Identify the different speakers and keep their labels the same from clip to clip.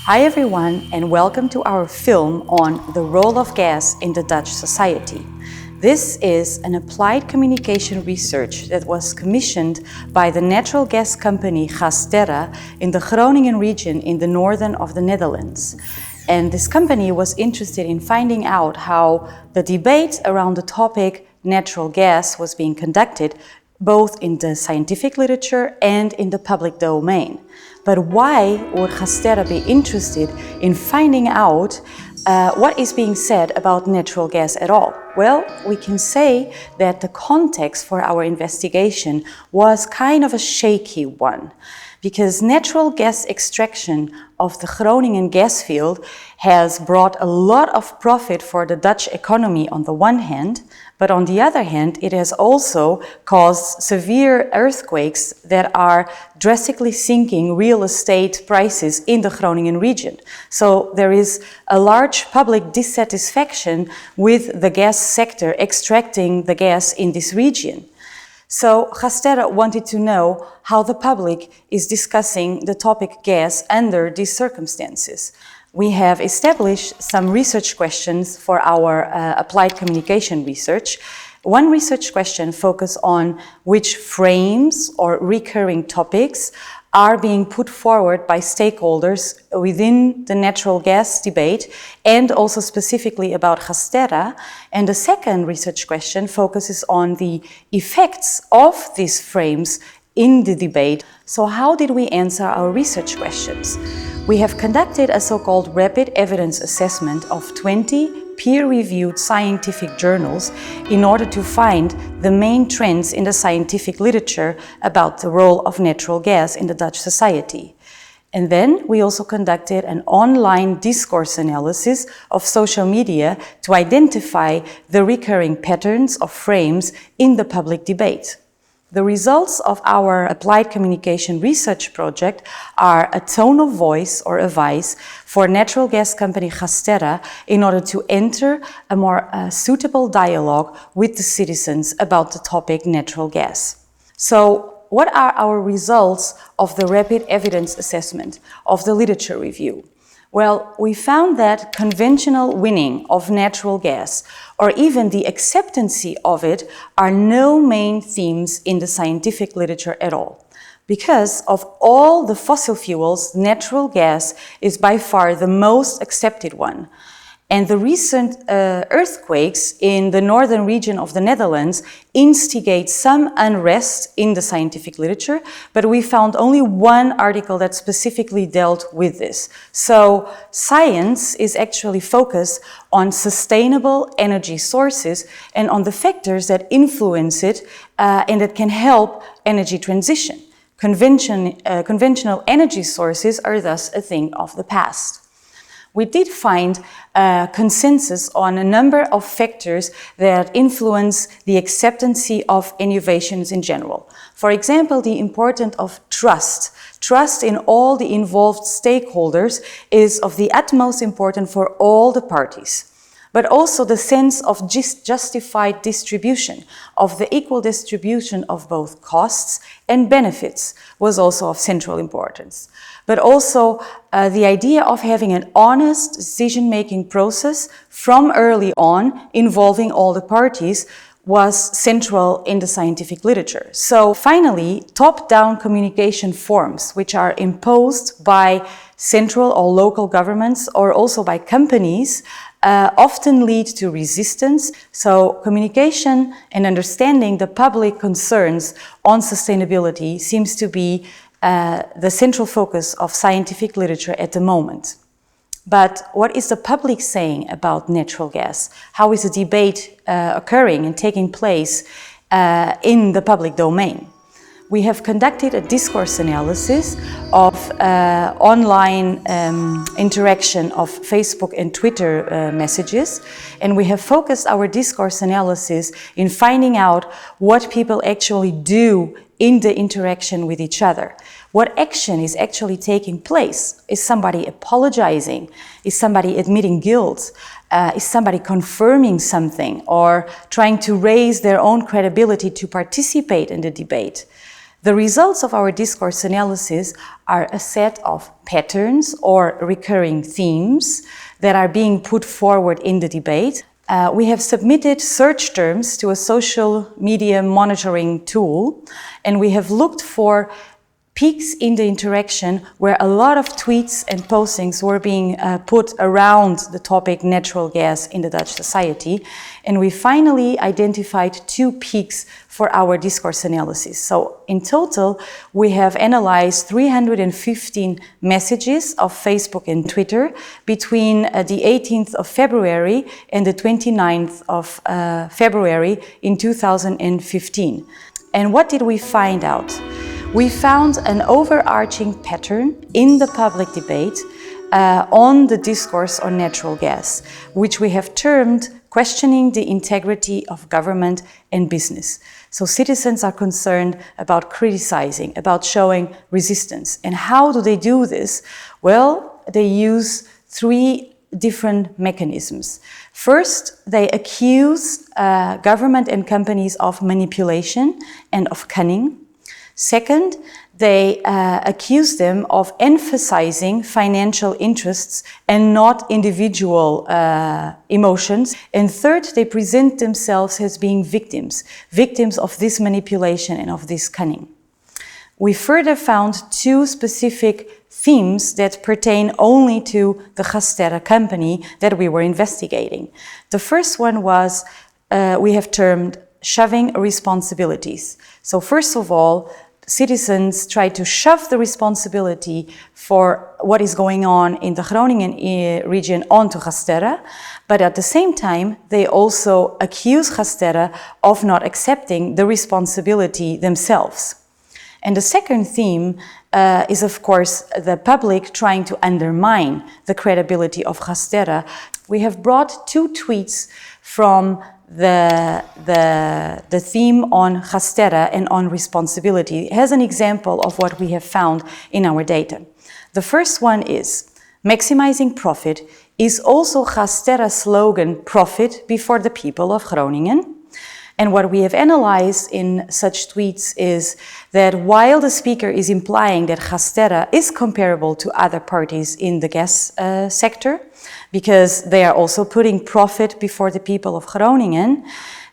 Speaker 1: Hi everyone, and welcome to our film on the role of gas in the Dutch society. This is an applied communication research that was commissioned by the natural gas company Gasterra in the Groningen region in the northern of the Netherlands. And this company was interested in finding out how the debate around the topic natural gas was being conducted both in the scientific literature and in the public domain. But why would Gasterra be interested in finding out what is being said about natural gas at all? Well, we can say that the context for our investigation was kind of a shaky one, because natural gas extraction of the Groningen gas field has brought a lot of profit for the Dutch economy on the one hand, but on the other hand, it has also caused severe earthquakes that are drastically sinking real estate prices in the Groningen region. So there is a large public dissatisfaction with the gas sector extracting the gas in this region. So Gasterra wanted to know how the public is discussing the topic gas under these circumstances. We have established some research questions for our applied communication research. One research question focuses on which frames or recurring topics are being put forward by stakeholders within the natural gas debate, and also specifically about Gasterra. And the second research question focuses on the effects of these frames in the debate. So how did we answer our research questions? We have conducted a so-called rapid evidence assessment of 20 peer-reviewed scientific journals in order to find the main trends in the scientific literature about the role of natural gas in the Dutch society. And then we also conducted an online discourse analysis of social media to identify the recurring patterns of frames in the public debate. The results of our applied communication research project are a tone of voice or advice for natural gas company Gasterra in order to enter a more suitable dialogue with the citizens about the topic natural gas. So, what are our results of the rapid evidence assessment of the literature review? Well, we found that conventional winning of natural gas, or even the acceptancy of it, are no main themes in the scientific literature at all. Because of all the fossil fuels, natural gas is by far the most accepted one. And the recent earthquakes in the northern region of the Netherlands instigate some unrest in the scientific literature, but we found only one article that specifically dealt with this. So science is actually focused on sustainable energy sources and on the factors that influence it and that can help energy transition. Conventional energy sources are thus a thing of the past. We did find consensus on a number of factors that influence the acceptancy of innovations in general. For example, the importance of trust. Trust in all the involved stakeholders is of the utmost importance for all the parties. But also the sense of justified distribution, of the equal distribution of both costs and benefits was also of central importance. But also the idea of having an honest decision-making process from early on involving all the parties was central in the scientific literature. So finally, top-down communication forms, which are imposed by central or local governments or also by companies, often lead to resistance. So communication and understanding the public concerns on sustainability seems to be the central focus of scientific literature at the moment. But what is the public saying about natural gas? How is the debate occurring and taking place in the public domain? we have conducted a discourse analysis of online interaction of Facebook and Twitter messages, and we have focused our discourse analysis in finding out what people actually do in the interaction with each other. What action is actually taking place? Is somebody apologizing? Is somebody admitting guilt? Is somebody confirming something or trying to raise their own credibility to participate in the debate? The results of our discourse analysis are a set of patterns or recurring themes that are being put forward in the debate. We have submitted search terms to a social media monitoring tool, and we have looked for peaks in the interaction where a lot of tweets and postings were being put around the topic natural gas in the Dutch society. And we finally identified 2 peaks for our discourse analysis. So in total, we have analyzed 315 messages of Facebook and Twitter between the 18th of February and the 29th of February in 2015. And what did we find out? We found an overarching pattern in the public debate on the discourse on natural gas, which we have termed questioning the integrity of government and business. So citizens are concerned about criticizing, about showing resistance. And how do they do this? Well, they use 3 different mechanisms. First, they accuse government and companies of manipulation and of cunning. Second, they accuse them of emphasizing financial interests and not individual emotions. And third, they present themselves as being victims of this manipulation and of this cunning. We further found 2 specific themes that pertain only to the Gasterra company that we were investigating. The first one was, we have termed shoving responsibilities. So first of all, citizens try to shove the responsibility for what is going on in the Groningen region onto Gasterra, but at the same time, they also accuse Gasterra of not accepting the responsibility themselves. And the second theme is, of course, the public trying to undermine the credibility of Gasterra. We have brought 2 tweets from the theme on Gasterra and on responsibility as an example of what we have found in our data. The first one is, maximizing profit is also Gasterra's slogan, profit before the people of Groningen. And what we have analyzed in such tweets is that while the speaker is implying that Gasterra is comparable to other parties in the gas sector, because they are also putting profit before the people of Groningen,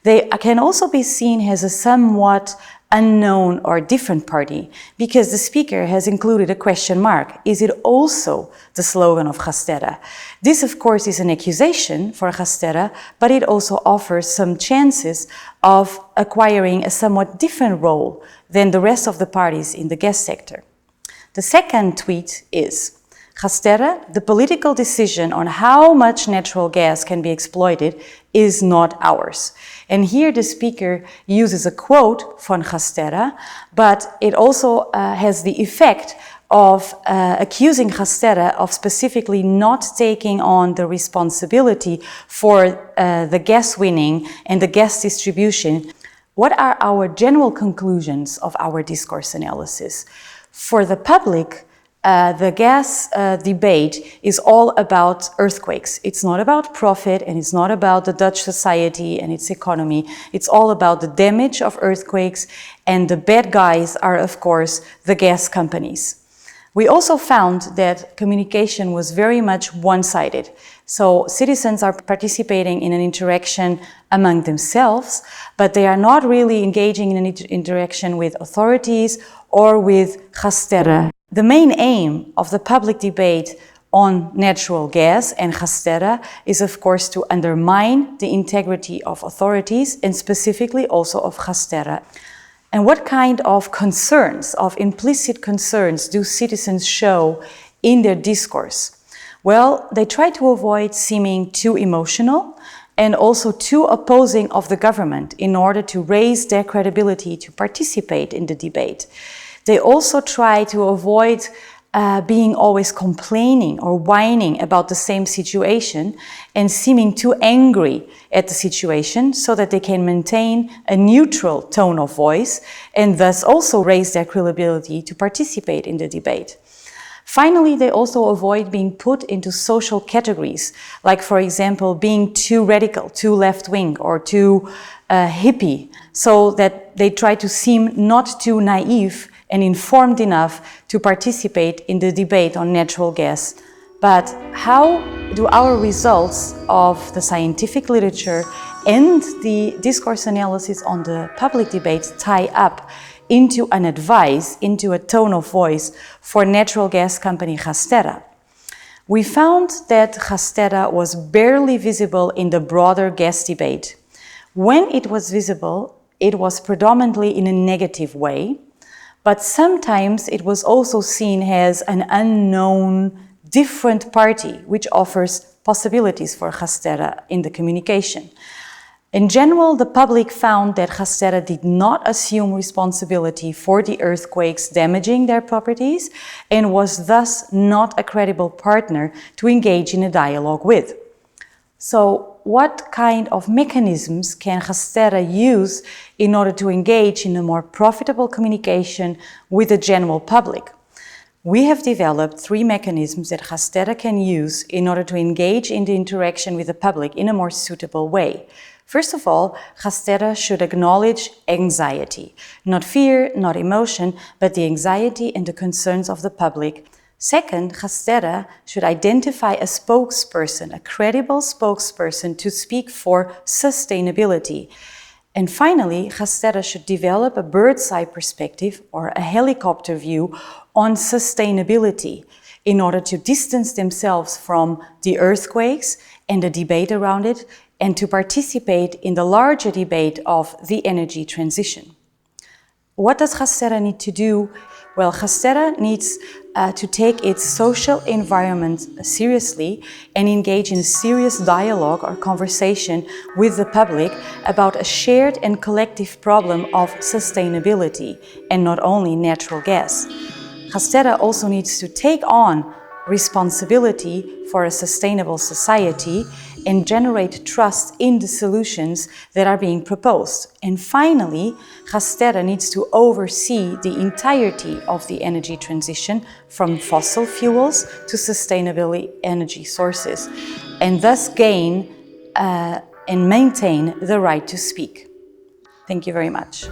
Speaker 1: they can also be seen as a somewhat unknown or different party, because the speaker has included a question mark. Is it also the slogan of Gasterra? This, of course, is an accusation for Gasterra, but it also offers some chances of acquiring a somewhat different role than the rest of the parties in the gas sector. The second tweet is, Gasterra, the political decision on how much natural gas can be exploited is not ours. And here the speaker uses a quote from Gasterra, but it also has the effect of accusing Gasterra of specifically not taking on the responsibility for the gas winning and the gas distribution. What are our general conclusions of our discourse analysis? For the public, the gas debate is all about earthquakes. It's not about profit, and it's not about the Dutch society and its economy. It's all about the damage of earthquakes, and the bad guys are, of course, the gas companies. We also found that communication was very much one-sided. So citizens are participating in an interaction among themselves, but they are not really engaging in an interaction with authorities or with Gasterra. The main aim of the public debate on natural gas and Gasterra is, of course, to undermine the integrity of authorities and specifically also of Gasterra. And what kind of concerns, of implicit concerns, do citizens show in their discourse? Well, they try to avoid seeming too emotional, and also too opposing of the government in order to raise their credibility to participate in the debate. They also try to avoid being always complaining or whining about the same situation and seeming too angry at the situation so that they can maintain a neutral tone of voice and thus also raise their credibility to participate in the debate. Finally, they also avoid being put into social categories, like for example, being too radical, too left-wing or too hippie, so that they try to seem not too naive and informed enough to participate in the debate on natural gas. But how do our results of the scientific literature and the discourse analysis on the public debate tie up into an advice, into a tone of voice for natural gas company Gasterra? We found that Gasterra was barely visible in the broader gas debate. When it was visible, it was predominantly in a negative way, but sometimes it was also seen as an unknown, different party, which offers possibilities for Gasterra in the communication. In general, the public found that Gasterra did not assume responsibility for the earthquakes damaging their properties and was thus not a credible partner to engage in a dialogue with. So, what kind of mechanisms can Gasterra use in order to engage in a more profitable communication with the general public? We have developed 3 mechanisms that Gasterra can use in order to engage in the interaction with the public in a more suitable way. First of all, Gasterra should acknowledge anxiety, not fear, not emotion, but the anxiety and the concerns of the public. Second, Gasterra should identify a spokesperson, a credible spokesperson to speak for sustainability. And finally, Gasterra should develop a bird's-eye perspective or a helicopter view on sustainability in order to distance themselves from the earthquakes and the debate around it and to participate in the larger debate of the energy transition. What does Gasterra need to do? Well, Gasterra needs to take its social environment seriously and engage in a serious dialogue or conversation with the public about a shared and collective problem of sustainability and not only natural gas. Gasterra also needs to take on responsibility for a sustainable society and generate trust in the solutions that are being proposed. And finally, Gasterra needs to oversee the entirety of the energy transition from fossil fuels to sustainable energy sources, and thus gain and maintain the right to speak. Thank you very much.